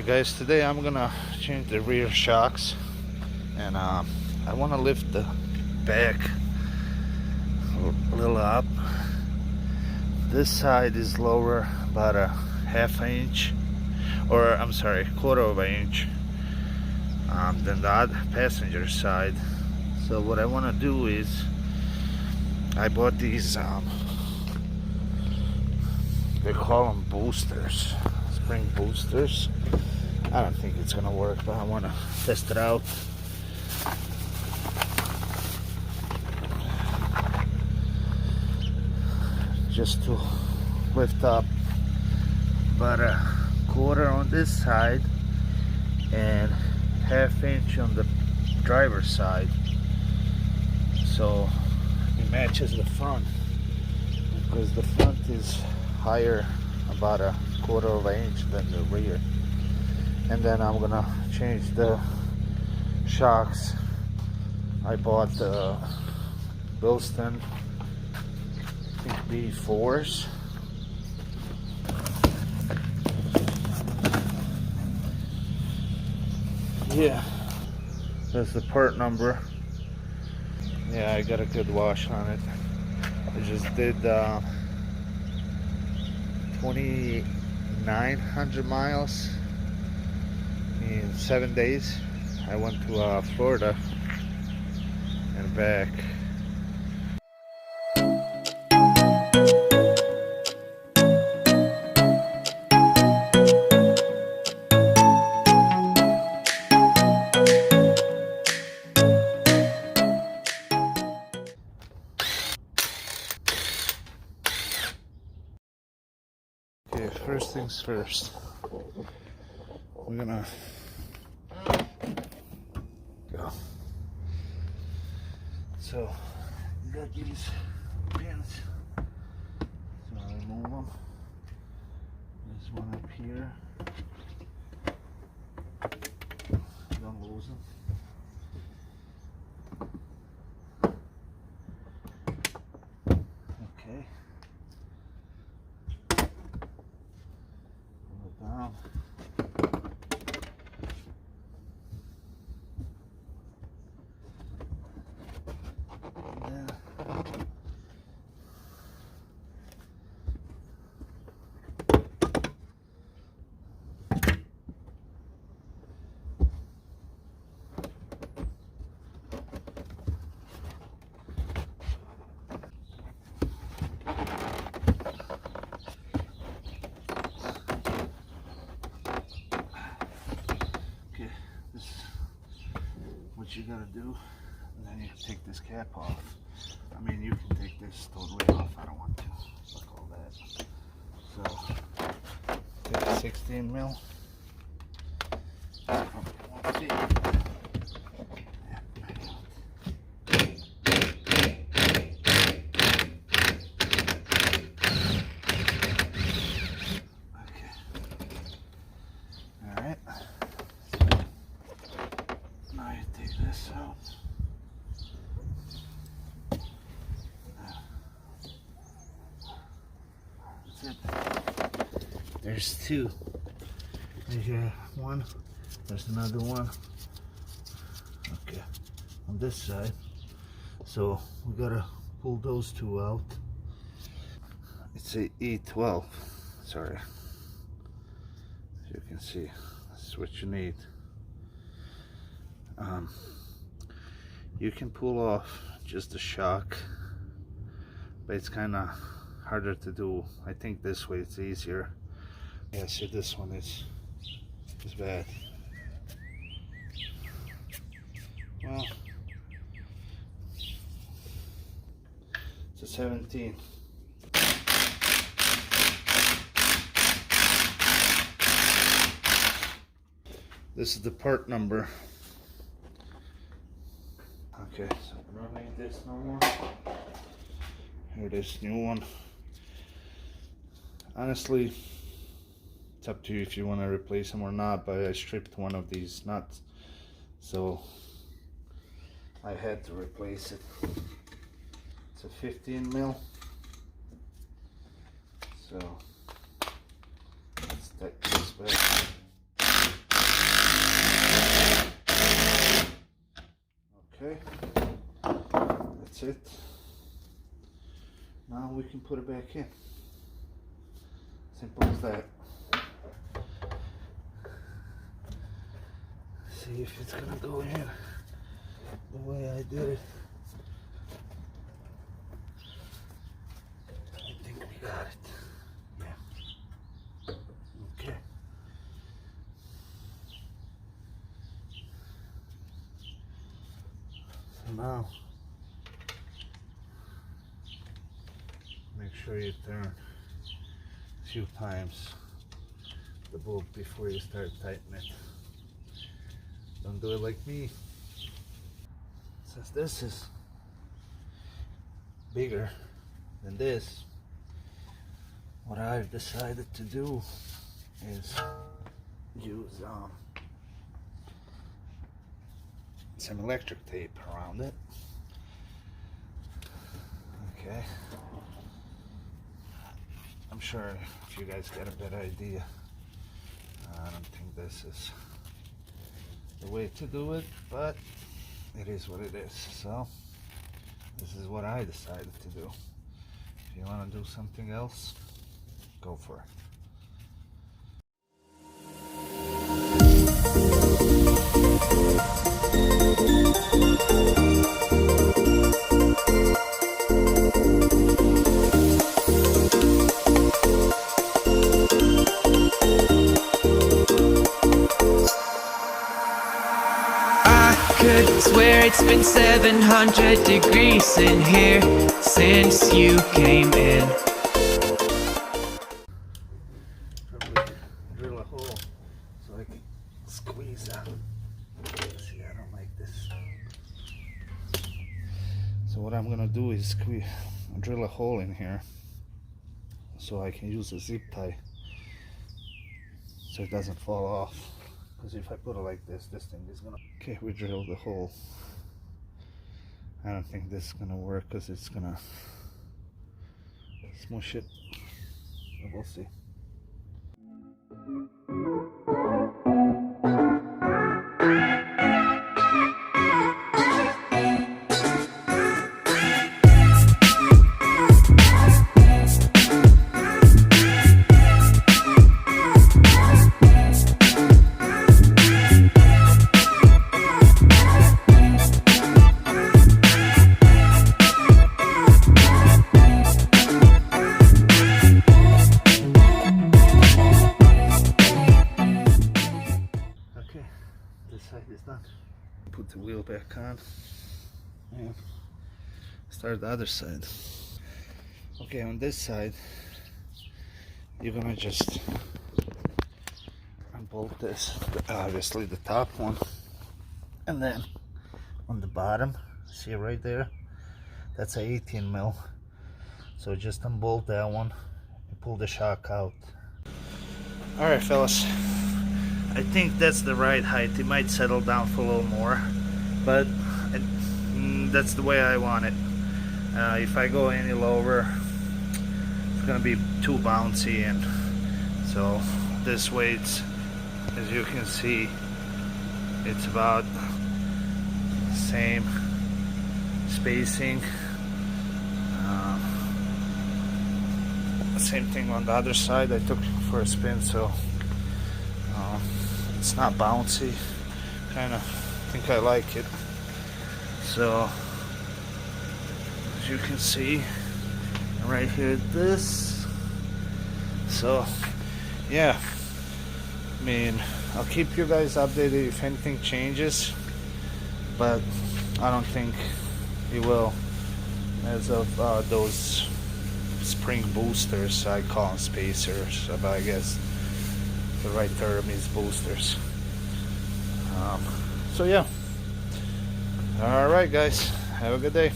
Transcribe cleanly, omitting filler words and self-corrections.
Alright guys, today I'm gonna change the rear shocks, and I want to lift the back a little up. This side is lower about a half inch, or I'm sorry, quarter of an inch than the other passenger side. So what I want to do is I bought these they call them boosters, spring boosters. I don't think it's gonna work, but I want to test it out. Just to lift up about a quarter on this side and half inch on the driver's side, so it matches the front, because the front is higher about a quarter of an inch than the rear. And then I'm gonna change the shocks. I bought the Bilstein, I think B4s. Yeah, that's the part number. Yeah, I got a good wash on it. I just did 2,900 miles in 7 days. I went to Florida and back. Okay, first things first. We're gonna go. So, you got these pins. So I remove them. There's one up here. Don't lose them. Okay. Pull it down. What you gotta do, and then you take this cap off. I mean, you can take this totally off. I don't want to look all that. So take a 16 mil. Won't see. This out. That's it. There's two. There's your one. There's another one. Okay, on this side. So we gotta pull those two out. It's a E12. Sorry. As you can see, this is what you need. You can pull off just the shock, but it's kind of harder to do. I think this way it's easier. Yeah, see, this one is bad. Well, it's a 17. This is the part number. Okay, so I don't need this no more. Here it is, new one. Honestly, it's up to you if you want to replace them or not, but I stripped one of these nuts, so I had to replace it. It's a 15 mil. So let's take this back. Okay, that's it. Now we can put it back in. Simple as that. See if it's gonna go in the way I did it. I think we got it. Yeah. Okay. So now, make sure you turn a few times the bolt before you start tightening it. Don't do it like me. Since this is bigger than this, what I've decided to do is use some electric tape around it. Okay. I'm sure if you guys get a better idea, I don't think this is the way to do it, but it is what it is. So this is what I decided to do. If you want to do something else, go for it. Could swear it's been 700 degrees in here since you came in. Probably drill a hole so I can squeeze out. See, I don't like this. So what I'm gonna do is drill a hole in here so I can use a zip tie so it doesn't fall off. Because if I put it like this thing is gonna... Okay, we drilled the hole. I don't think this is gonna work because it's gonna smush it. But we'll see. This side is done. Put the wheel back on and start the other side. Okay, on this side you're gonna just unbolt this, obviously the top one, and then on the bottom, see right there, that's a 18 mil, so just unbolt that one and pull the shock out. All right, fellas, I think that's the right height. It might settle down for a little more, but that's the way I want it. If I go any lower, it's gonna be too bouncy, and so this way, it's, as you can see, it's about same spacing. Same thing on the other side. I took it for a spin, so it's not bouncy. Kind of think I like it. So as you can see right here, this. So yeah, I mean, I'll keep you guys updated if anything changes, but I don't think it will, as of those spring boosters. I call them spacers, but I guess the right term is boosters. So yeah, all right guys, have a good day.